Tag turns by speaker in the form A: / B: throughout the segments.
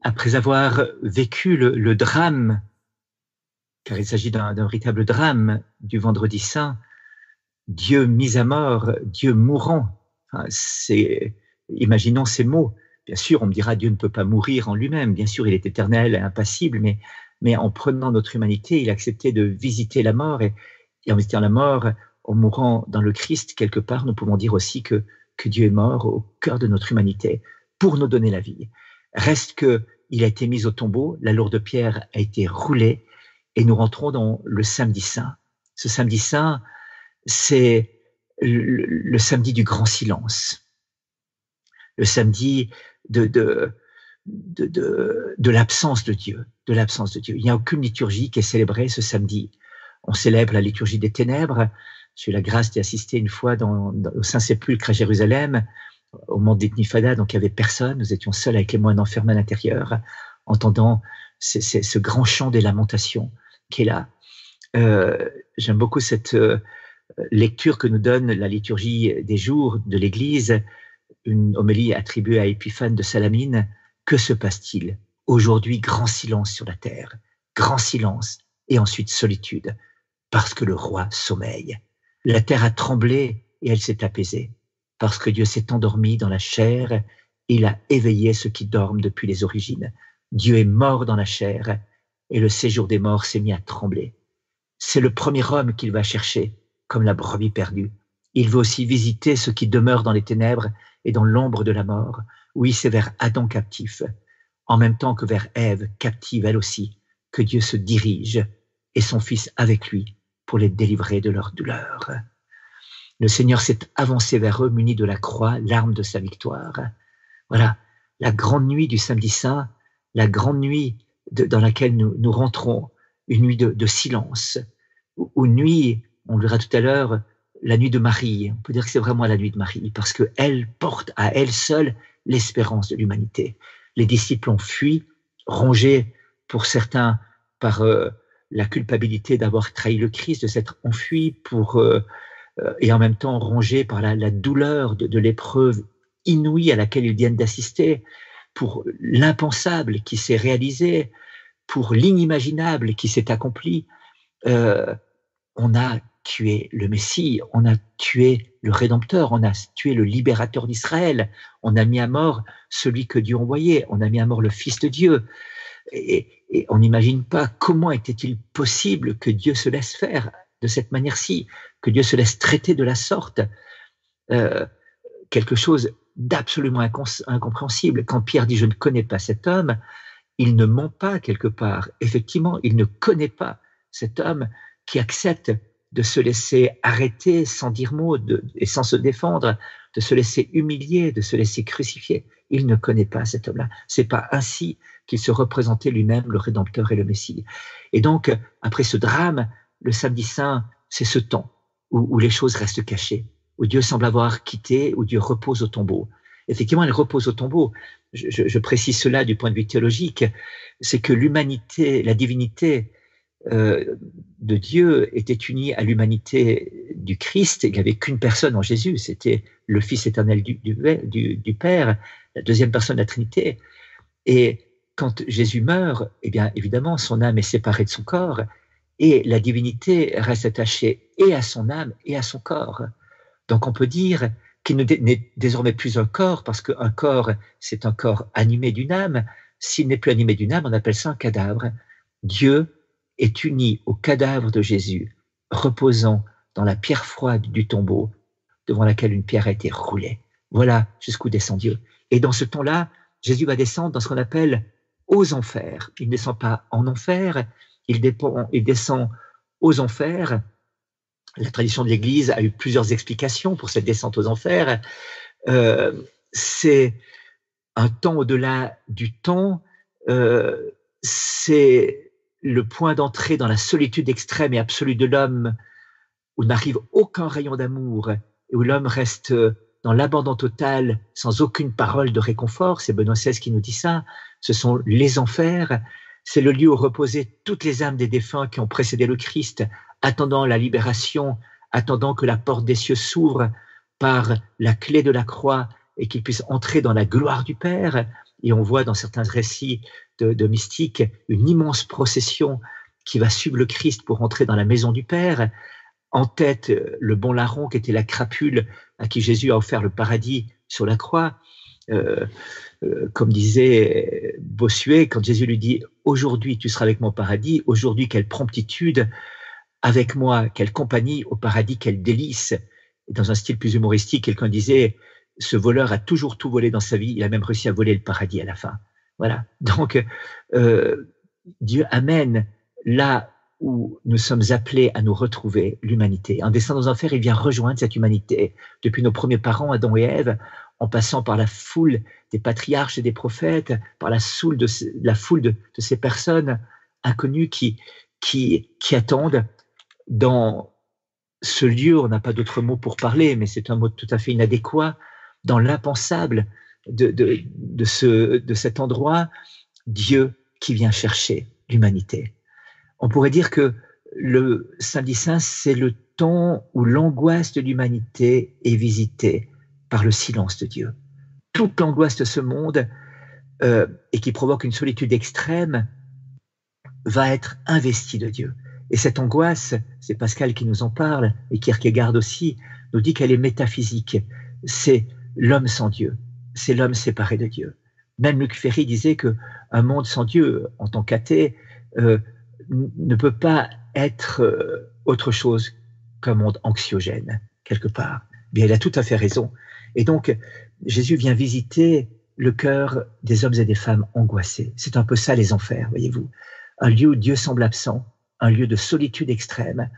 A: après avoir vécu le drame, car il s'agit d'un véritable drame du Vendredi Saint, Dieu mis à mort, Dieu mourant. Enfin, imaginons ces mots. Bien sûr, on me dira Dieu ne peut pas mourir en lui-même. Bien sûr, il est éternel, impassible, mais en prenant notre humanité, il a accepté de visiter la mort et en visitant la mort, en mourant dans le Christ, quelque part, nous pouvons dire aussi que Dieu est mort au cœur de notre humanité pour nous donner la vie. Reste qu'il a été mis au tombeau, la lourde pierre a été roulée et nous rentrons dans le samedi saint. Ce samedi saint, c'est le samedi du grand silence, le samedi de l'absence de Dieu, de l'absence de Dieu. Il n'y a aucune liturgie qui est célébrée ce samedi. On célèbre la liturgie des ténèbres. J'ai eu la grâce d'y assister une fois au Saint-Sépulcre à Jérusalem, au mont d'Ethnifada, donc il n'y avait personne. Nous étions seuls avec les moines enfermés à l'intérieur, entendant ce grand chant des lamentations qui est là. J'aime beaucoup cette lecture que nous donne la liturgie des jours de l'Église, une homélie attribuée à Épiphane de Salamine. Que se passe-t-il? Aujourd'hui, grand silence sur la terre, grand silence, et ensuite solitude, parce que le roi sommeille. La terre a tremblé et elle s'est apaisée, parce que Dieu s'est endormi dans la chair et il a éveillé ceux qui dorment depuis les origines. Dieu est mort dans la chair et le séjour des morts s'est mis à trembler. C'est le premier homme qu'il va chercher, comme la brebis perdue. Il veut aussi visiter ceux qui demeurent dans les ténèbres et dans l'ombre de la mort. Oui, c'est vers Adam captif, en même temps que vers Ève captive elle aussi, que Dieu se dirige et son Fils avec lui pour les délivrer de leur douleur. Le Seigneur s'est avancé vers eux, muni de la croix, l'arme de sa victoire. Voilà, la grande nuit du samedi saint, la grande nuit dans laquelle nous rentrons, une nuit de silence, ou nuit, on le verra tout à l'heure, la nuit de Marie. On peut dire que c'est vraiment la nuit de Marie, parce qu'elle porte à elle seule l'espérance de l'humanité. Les disciples ont fui, rongés pour certains par la culpabilité d'avoir trahi le Christ, de s'être enfuis et en même temps rongés par la douleur de l'épreuve inouïe à laquelle ils viennent d'assister, pour l'impensable qui s'est réalisé, pour l'inimaginable qui s'est accompli. On a tué le Messie, on a tué le Rédempteur, on a tué le libérateur d'Israël, on a mis à mort celui que Dieu envoyait, on a mis à mort le Fils de Dieu. Et on n'imagine pas comment était-il possible que Dieu se laisse faire de cette manière-ci, que Dieu se laisse traiter de la sorte. Quelque chose d'absolument incompréhensible. Quand Pierre dit « je ne connais pas cet homme », il ne ment pas quelque part. Effectivement, il ne connaît pas cet homme qui accepte de se laisser arrêter sans dire mot et sans se défendre, de se laisser humilier, de se laisser crucifier. Il ne connaît pas cet homme-là. C'est pas ainsi qu'il se représentait lui-même le Rédempteur et le Messie. Et donc, après ce drame, le samedi saint, c'est ce temps où les choses restent cachées, où Dieu semble avoir quitté, où Dieu repose au tombeau. Effectivement, il repose au tombeau. Je précise cela du point de vue théologique, c'est que l'humanité, la divinité de Dieu était unie à l'humanité du Christ. Il n'y avait qu'une personne en Jésus, c'était le Fils éternel du Père, la deuxième personne de la Trinité. Et quand Jésus meurt, eh bien évidemment, son âme est séparée de son corps et la divinité reste attachée et à son âme et à son corps. Donc on peut dire qu'il n'est désormais plus un corps, parce qu'un corps, c'est un corps animé d'une âme. S'il n'est plus animé d'une âme, on appelle ça un cadavre. Dieu est uni au cadavre de Jésus, reposant dans la pierre froide du tombeau, devant laquelle une pierre a été roulée. Voilà jusqu'où descend Dieu. Et dans ce temps-là, Jésus va descendre dans ce qu'on appelle aux enfers. Il ne descend pas en enfer, il descend aux enfers. La tradition de l'Église a eu plusieurs explications pour cette descente aux enfers. C'est un temps au-delà du temps, c'est le point d'entrée dans la solitude extrême et absolue de l'homme, où n'arrive aucun rayon d'amour, et où l'homme reste dans l'abandon total, sans aucune parole de réconfort. C'est Benoît XVI qui nous dit ça. Ce sont les enfers. C'est le lieu où reposaient toutes les âmes des défunts qui ont précédé le Christ, attendant la libération, attendant que la porte des cieux s'ouvre par la clé de la croix et qu'ils puissent entrer dans la gloire du Père. et on voit dans certains récits de mystiques une immense procession qui va suivre le Christ pour entrer dans la maison du Père. En tête, le bon larron qui était la crapule à qui Jésus a offert le paradis sur la croix. Comme disait Bossuet, quand Jésus lui dit « Aujourd'hui, tu seras avec moi au paradis », aujourd'hui, quelle promptitude, avec moi, quelle compagnie, au paradis, quel délice. Et dans un style plus humoristique, quelqu'un disait « Ce voleur a toujours tout volé dans sa vie, il a même réussi à voler le paradis à la fin ». Voilà. Donc, Dieu amène là où nous sommes appelés à nous retrouver, l'humanité. En descendant aux enfers, il vient rejoindre cette humanité. Depuis nos premiers parents, Adam et Ève, en passant par la foule des patriarches et des prophètes, par la foule de ces personnes inconnues qui attendent dans ce lieu, on n'a pas d'autre mot pour parler, mais c'est un mot tout à fait inadéquat, dans l'impensable de cet endroit, Dieu qui vient chercher l'humanité. On pourrait dire que le Samedi Saint, c'est le temps où l'angoisse de l'humanité est visitée par le silence de Dieu. Toute l'angoisse de ce monde et qui provoque une solitude extrême va être investie de Dieu. Et cette angoisse, c'est Pascal qui nous en parle, et Kierkegaard aussi, nous dit qu'elle est métaphysique. C'est l'homme sans Dieu, c'est l'homme séparé de Dieu. Même Luc Ferry disait qu'un monde sans Dieu, en tant qu'athée, ne peut pas être autre chose qu'un monde anxiogène, quelque part. Bien, il a tout à fait raison. Et donc, Jésus vient visiter le cœur des hommes et des femmes angoissés. C'est un peu ça, les enfers, voyez-vous. Un lieu où Dieu semble absent, un lieu de solitude extrême,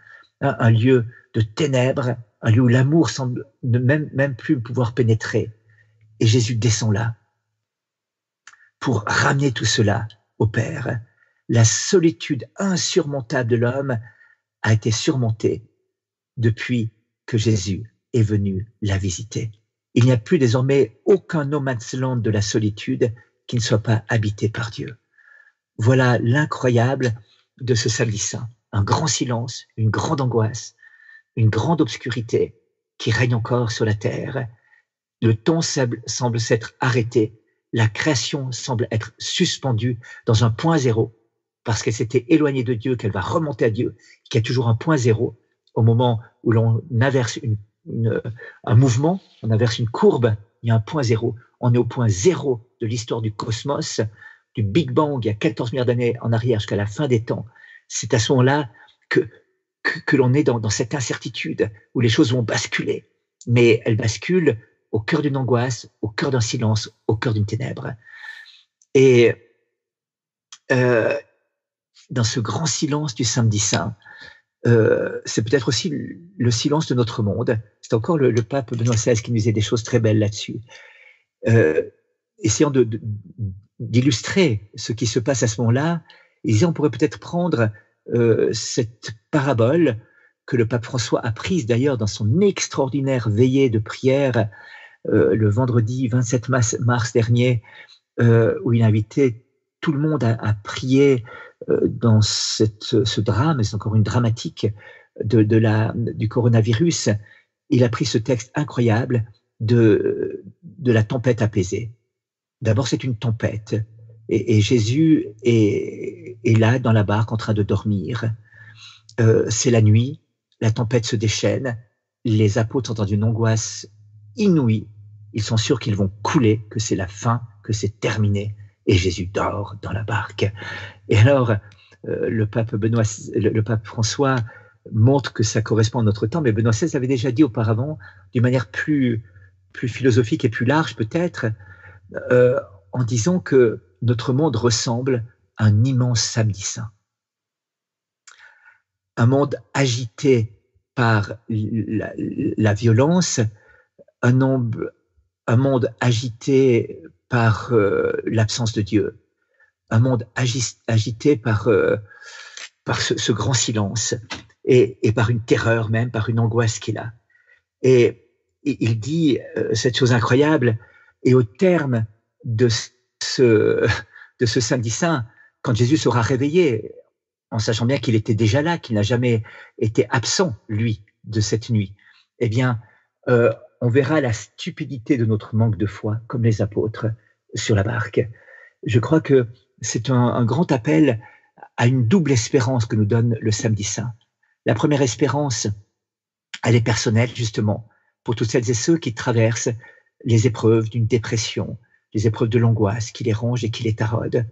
A: un lieu de ténèbres, un lieu où l'amour semble ne même plus pouvoir pénétrer. Et Jésus descend là pour ramener tout cela au Père. La solitude insurmontable de l'homme a été surmontée depuis que Jésus est venu la visiter. Il n'y a plus désormais aucun no man's land de la solitude qui ne soit pas habité par Dieu. Voilà l'incroyable de ce Samedi Saint. Un grand silence, une grande angoisse, une grande obscurité qui règne encore sur la terre. Le temps semble s'être arrêté. La création semble être suspendue dans un point zéro parce qu'elle s'était éloignée de Dieu, qu'elle va remonter à Dieu, qu'il y a toujours un point zéro au moment où l'on inverse un mouvement, on inverse une courbe, il y a un point zéro. On est au point zéro de l'histoire du cosmos, du Big Bang, il y a 14 milliards d'années en arrière jusqu'à la fin des temps. C'est à ce moment-là que l'on est dans cette incertitude où les choses vont basculer. Mais elles basculent au cœur d'une angoisse, au cœur d'un silence, au cœur d'une ténèbre. Et dans ce grand silence du Samedi Saint, c'est peut-être aussi le silence de notre monde. C'est encore le pape Benoît XVI qui nous disait des choses très belles là-dessus. Essayant d'illustrer ce qui se passe à ce moment-là, il disait on pourrait peut-être prendre cette parabole que le pape François a prise d'ailleurs dans son extraordinaire veillée de prière le vendredi 27 mars dernier, où il invitait tout le monde à prier dans ce drame, c'est encore une dramatique du coronavirus. Il a pris ce texte incroyable de la tempête apaisée. D'abord, c'est une tempête, et Jésus est là dans la barque en train de dormir. C'est la nuit, la tempête se déchaîne, les apôtres sont dans une angoisse inouïe, ils sont sûrs qu'ils vont couler, que c'est la fin, que c'est terminé, et Jésus dort dans la barque. Et alors, le pape François montre que ça correspond à notre temps, mais Benoît XVI l'avait déjà dit auparavant, d'une manière plus philosophique et plus large peut-être, en disant que notre monde ressemble à un immense Samedi Saint. Un monde agité par la violence, un monde agité par l'absence de Dieu, un monde agité par ce grand silence et par une terreur même, par une angoisse qu'il a. Et il dit cette chose incroyable, et au terme de ce Samedi Saint, quand Jésus sera réveillé, en sachant bien qu'il était déjà là, qu'il n'a jamais été absent, lui, de cette nuit, eh bien, on verra la stupidité de notre manque de foi, comme les apôtres, sur la barque. Je crois que c'est un grand appel à une double espérance que nous donne le Samedi Saint. La première espérance, elle est personnelle, justement, pour toutes celles et ceux qui traversent les épreuves d'une dépression, les épreuves de l'angoisse qui les rongent et qui les taraudent,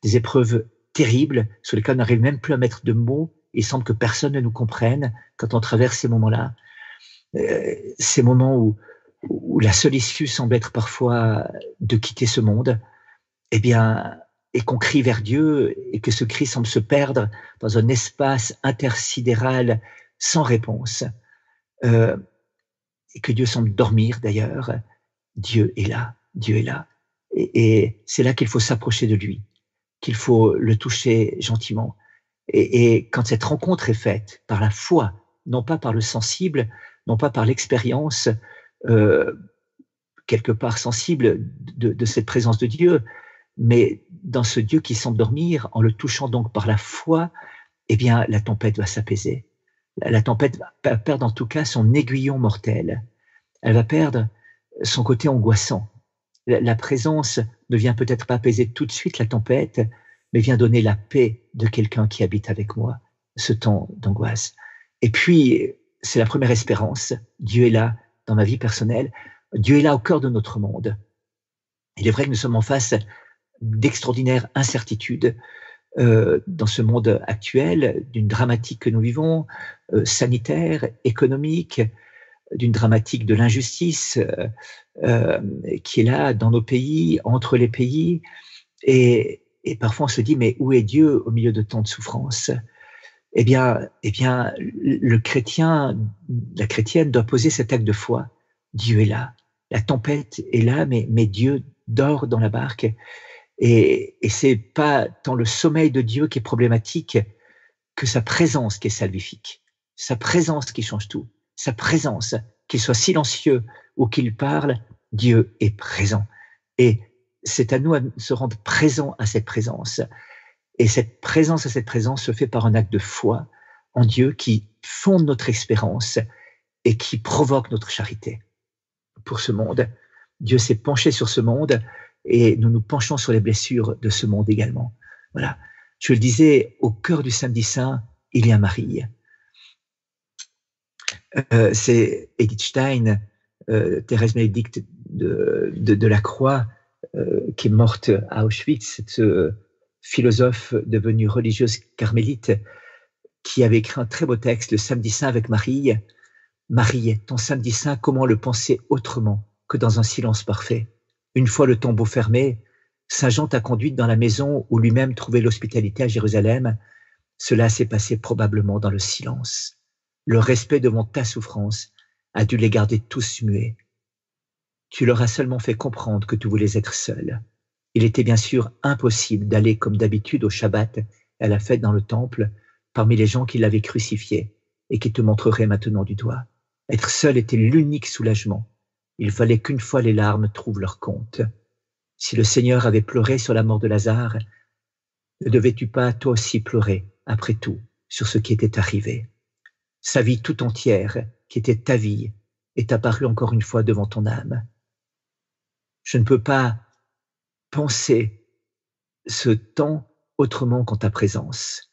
A: des épreuves terribles sur lesquelles on n'arrive même plus à mettre de mots. Il semble que personne ne nous comprenne quand on traverse ces moments-là. Ces moments où la seule issue semble être parfois de quitter ce monde, eh bien, et qu'on crie vers Dieu et que ce cri semble se perdre dans un espace intersidéral sans réponse, et que Dieu semble dormir d'ailleurs. Dieu est là, Dieu est là. Et c'est là qu'il faut s'approcher de lui, qu'il faut le toucher gentiment. Et quand cette rencontre est faite par la foi, non pas par le sensible, non pas par l'expérience quelque part sensible de cette présence de Dieu, mais dans ce Dieu qui semble dormir, en le touchant donc par la foi, eh bien la tempête va s'apaiser. La tempête va perdre en tout cas son aiguillon mortel. Elle va perdre son côté angoissant. La présence ne vient peut-être pas apaiser tout de suite la tempête, mais vient donner la paix de quelqu'un qui habite avec moi, ce temps d'angoisse. Et puis, c'est la première espérance. Dieu est là dans ma vie personnelle. Dieu est là au cœur de notre monde. Il est vrai que nous sommes en face d'extraordinaires incertitudes dans ce monde actuel, d'une dramatique que nous vivons, sanitaire, économique, d'une dramatique de l'injustice qui est là dans nos pays, entre les pays. Et parfois on se dit, mais où est Dieu au milieu de tant de souffrances ? Eh bien, le chrétien, la chrétienne doit poser cet acte de foi. Dieu est là. La tempête est là, mais Dieu dort dans la barque. Et c'est pas tant le sommeil de Dieu qui est problématique que sa présence qui est salvifique. Sa présence qui change tout. Sa présence, qu'il soit silencieux ou qu'il parle, Dieu est présent. Et c'est à nous de se rendre présents à cette présence. Et cette présence à cette présence se fait par un acte de foi en Dieu qui fonde notre espérance et qui provoque notre charité pour ce monde. Dieu s'est penché sur ce monde et nous nous penchons sur les blessures de ce monde également. Voilà. Je le disais, au cœur du Samedi Saint, il y a Marie. C'est Edith Stein, Thérèse Bénédicte de la Croix, qui est morte à Auschwitz, cette philosophe devenue religieuse carmélite, qui avait écrit un très beau texte, le Samedi Saint avec Marie. Marie, ton Samedi Saint, comment le penser autrement que dans un silence parfait ? Une fois le tombeau fermé, Saint Jean t'a conduite dans la maison où lui-même trouvait l'hospitalité à Jérusalem. Cela s'est passé probablement dans le silence. Le respect devant ta souffrance a dû les garder tous muets. Tu leur as seulement fait comprendre que tu voulais être seul. Il était bien sûr impossible d'aller comme d'habitude au Shabbat et à la fête dans le temple parmi les gens qui l'avaient crucifié et qui te montreraient maintenant du doigt. Être seul était l'unique soulagement. Il fallait qu'une fois les larmes trouvent leur compte. Si le Seigneur avait pleuré sur la mort de Lazare, ne devais-tu pas toi aussi pleurer, après tout, sur ce qui était arrivé ? Sa vie tout entière, qui était ta vie, est apparue encore une fois devant ton âme. Je ne peux pas penser ce temps autrement qu'en ta présence.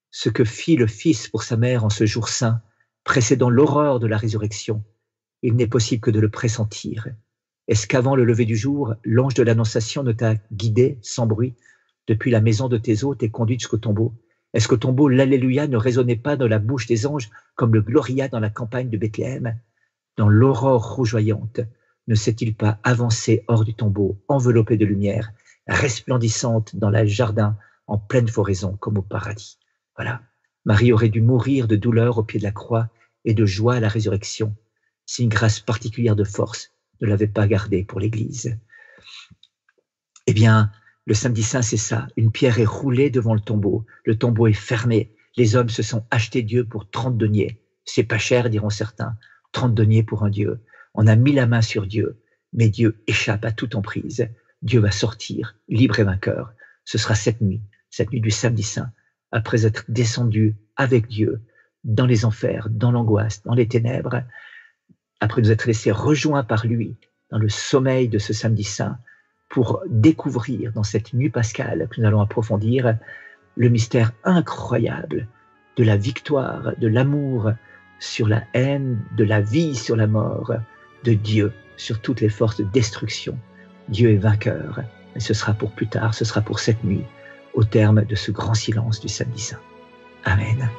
A: Ce que fit le Fils pour sa mère en ce jour saint, précédant l'horreur de la résurrection, il n'est possible que de le pressentir. Est-ce qu'avant le lever du jour, l'ange de l'Annonciation ne t'a guidé sans bruit depuis la maison de tes hôtes et conduite jusqu'au tombeau ? Est-ce qu'au tombeau, l'Alléluia ne résonnait pas dans la bouche des anges comme le Gloria dans la campagne de Bethléem ? Dans l'aurore rougeoyante, ne s'est-il pas avancé hors du tombeau, enveloppé de lumière, resplendissante dans le jardin, en pleine floraison, comme au paradis ? Voilà. Marie aurait dû mourir de douleur au pied de la croix et de joie à la résurrection, si une grâce particulière de force ne l'avait pas gardée pour l'Église. Eh bien, le Samedi Saint, c'est ça. Une pierre est roulée devant le tombeau est fermé. Les hommes se sont achetés Dieu pour 30 deniers. C'est pas cher, diront certains. 30 deniers pour un Dieu. On a mis la main sur Dieu, mais Dieu échappe à toute emprise. Dieu va sortir, libre et vainqueur. Ce sera cette nuit du Samedi Saint, après être descendu avec Dieu dans les enfers, dans l'angoisse, dans les ténèbres, après nous être laissés rejoints par lui dans le sommeil de ce Samedi Saint, pour découvrir dans cette nuit pascale que nous allons approfondir le mystère incroyable de la victoire, de l'amour sur la haine, de la vie sur la mort, de Dieu sur toutes les forces de destruction. Dieu est vainqueur, mais ce sera pour plus tard, ce sera pour cette nuit, au terme de ce grand silence du samedi saint. Amen.